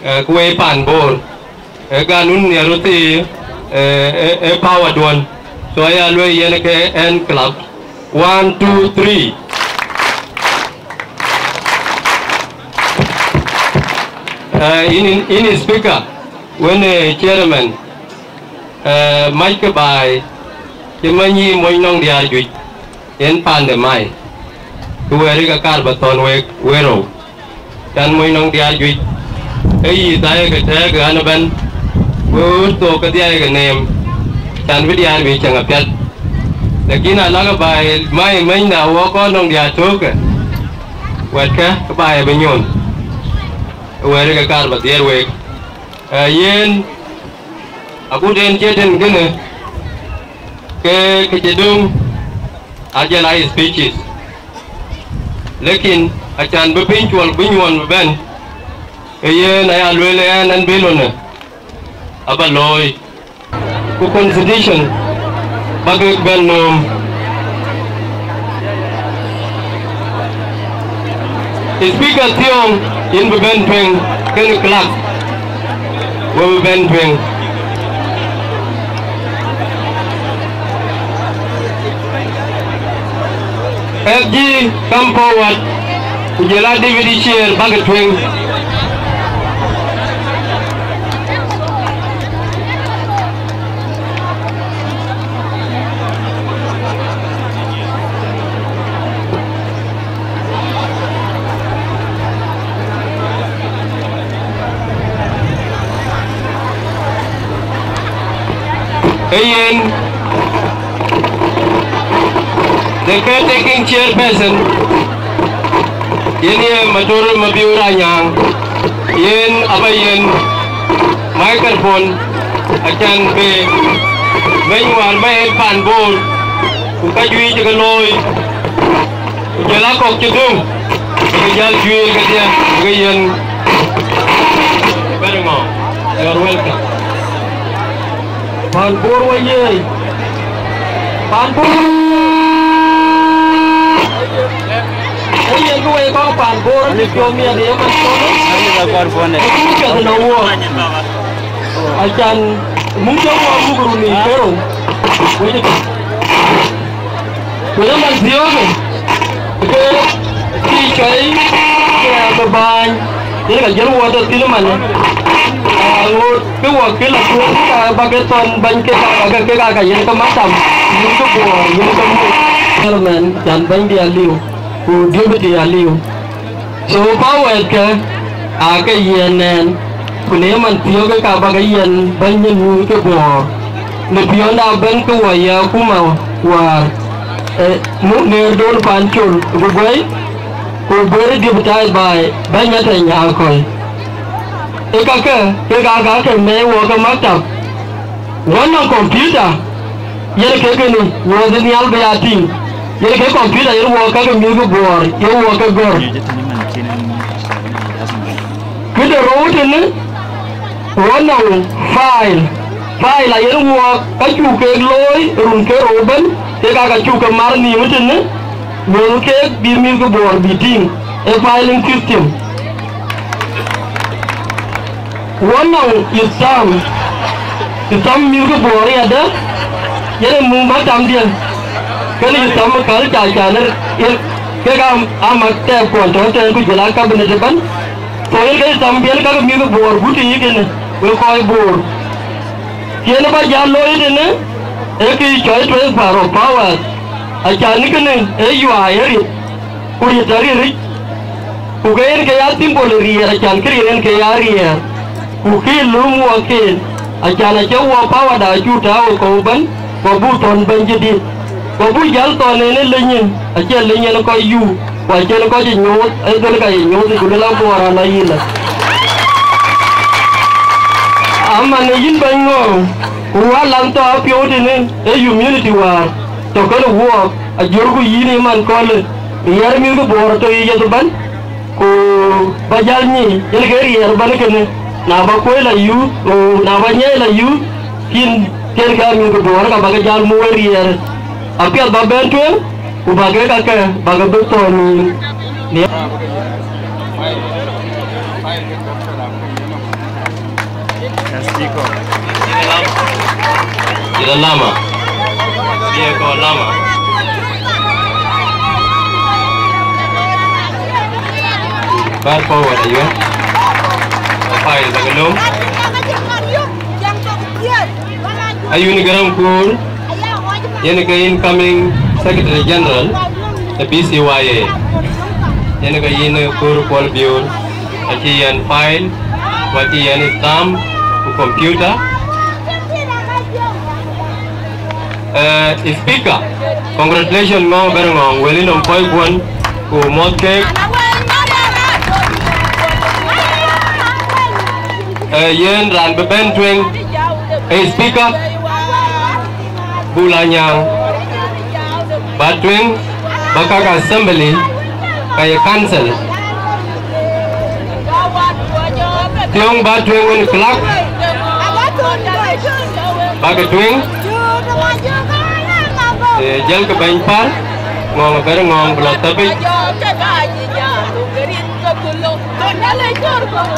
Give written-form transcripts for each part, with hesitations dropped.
kuwe pan bor ganun ya roti power don so ya lo yen ke en club 1 2 3 in speaker when chairman Mike by Kimani Moinong dia juit en pan de mai kuwe ka kar baton wero dan Moinong dia juit ấy tại cái thế cái anh bên với tổ cái cái nem dan với dia bị chẳng gặp nhất để khi nào cái bài mấy nào có nông dia trước quẹt cái bài bên nhon quẹt cái kar bát dia quẹt yên aku den jeden cái này cái jedung aja lai speeches lekin acan berpincual binyuan ben ye na ya lele an belona aba loy ku constitution bagay ben nom speaker tiong in ben peng ken klak wo ben peng FG come forward ujela DVD share bagay peng Ayen, the caretaking chairperson, yen matur mabiura nyang, yen abayen microphone acan be menyuar main pan bol, ukajui jaga loy, ujala kok cedung, ujal jual kerja, ukayen, berengo, you're welcome. Pan bor waye pan bor ayen ko ko pan bor ni ko mi ade man ko ani da par phone ko no wo acan mung ko mu guru ni pero ko man dio ke ki chai ke ban ni ga jeru wa to tiluman cái quả cái là xuống ba cái ton bánh cái yên tâm tâm những cái bùa những cái mũ chairman chẳng bánh đi liu cụ điêu đi liu số bao nhiêu cái yên nè cụ nếu mình thiếu cái cả ba cái yên bánh nhân cái bùa nếu thiếu nào bánh cái quả ya cụ màu quả mũ nêu đôn pan chul cụ bơi đi betai bài bánh nhát thành nhà coi cái mẹ wo cái mắt tập wannan computer yele cái ni wo the nyal be atin yele cái computer yele wo cái mi go bor yele wo cái gor cái đồ route ni wannan file là yele wo cái chu cái lối run cái roben cái chu cái mar ni mutin ni wo cái bi mi go bor bi tin a filing system wannan isam milku bori ada jadi mumba tamdian kali isam kali cacaner ke kam amat te kontrol te ku jelas ka bener depan soal kali sambian ka milku bor buti ini will koi bor kiana ba jalo ini ki choice transfer of power acani kene yu ayeri ku yari ri ku gain ke yatim boleri acan kiren ke yari ukil lumu wakil acana cewa pawa da juta ko ban ko bu ton ban jadi ko bu jal ton ne lenyin acel lenyin ko yu wa acel ko ji nyot ai dole ka nyot ko la ko ara na yila amma ne yin ban ngo wa lang to apio de ne e community war to ko wo a jorgu yini man ko le yar mi ko bor to yi to ban ko bajal ni yel ke yar ban ke ne na ba ko la yu na ba nye la yu kin ka mi ko bor ka ba ga jal mu weri yer apia ba ben to ku ba ga ka ba ga to ni Ila lama. Dia ko lama. Bad forward ayo. Apa ini bagelum? Ayu ni garam kur. Yang ke incoming Secretary General the BCYA. Yang ke ini kur Paul Biur. Aci yang file, wati yang stamp, computer. Speaker, congratulations ngong berengong. Welin ompoi kuan ku motkek. Yen ran beben twing. Speaker, bulanyang. Batwing, bakak assembly, kaya council. Tiong batwing un kelak. Bagatwing. Jal ke Banypal ngong berengong belah tapi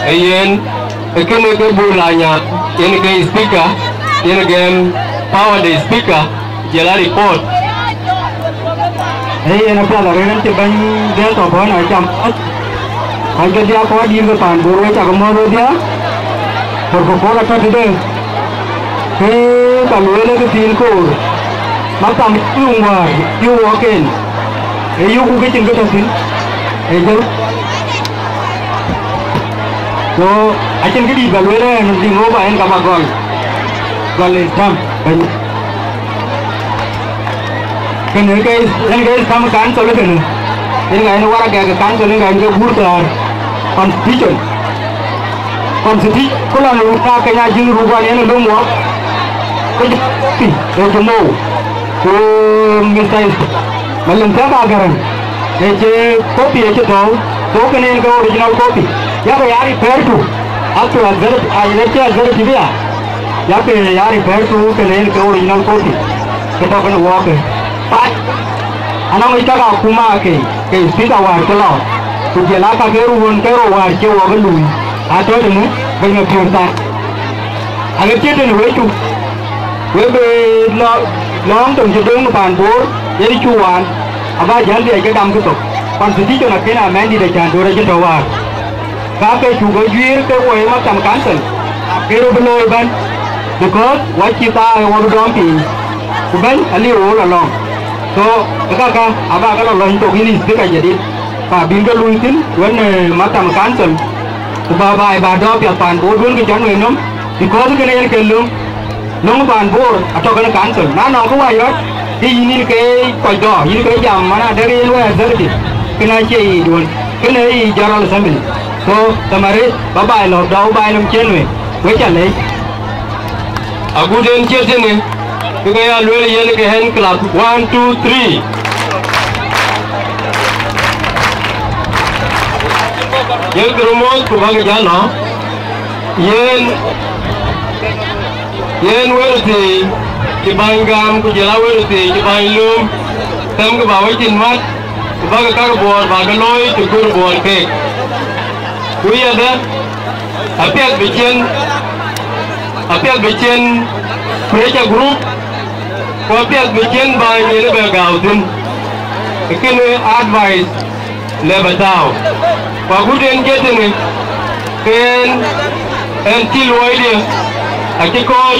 yen kene ke bulanya ini ke speaker ini game power the speaker jala report yen apa lah nanti banyak dia tu pun macam agak dia kau di depan buru cakap mahu dia berkepala kat dia kalau dia ke filkor macam yung war, yung walk-in. Yung kukitin ko tasin. Jauh. So, acan kedi balwera nanti ngobain kamagol. Gol Islam. Kene guys, sama kan solo kene. Ini kan wara kayak kan solo kan ke burtar. Constitution. Kalau lupa kena jing rubah ni lomo. Kau mau. So, Mr. Malam siapa agaran? Kopi aja tahu. So kena yang original kopi. Ya yari fair tu. Aku agar dia. Ya yari fair tu kena yang original kopi. Kita kena walk. Pat. Anak kita kau kuma ke speaker war kalau. Tu jelas keru war cewa belum. Atau tu banyak perintah. Agar cerita ni itu. Webe long từng cho đứng bàn bố jadi cuan apa jalan dia ke dam gitu konstitusi nak kena main di depan dua ratus dolar kakek juga jual ke kue macam cancel kero beloi ban because what kita orang dompi ban ali orang long so kakak apa kalau long itu ini sedekah jadi pak bingga luitin wan macam cancel bye bye dop ya pan bố dulu ke jangan minum because kena yang kelum nông bàn bor atau kena cancel, nah kau ayat, ini ke kau ini ke jam mana dari luar jadi, kena cai dua, kena jalan sambil, so kemarin bapa lo dah bapa lo cendwe, macam ni, aku dan cendwe ni, kita ya luar yang ke hand club, 1, 2, 3. Yang kerumut kubang jalan, yen werti ki bangam ku jela werti ki banglum tam ke bawa jinmat ku baga kar bor baga loy ku kur bor ke ku ya da apiat bichen preja group ku apiat bichen ba ni be gaudin ikene advice le batao ku guden getene ken en til waide akiko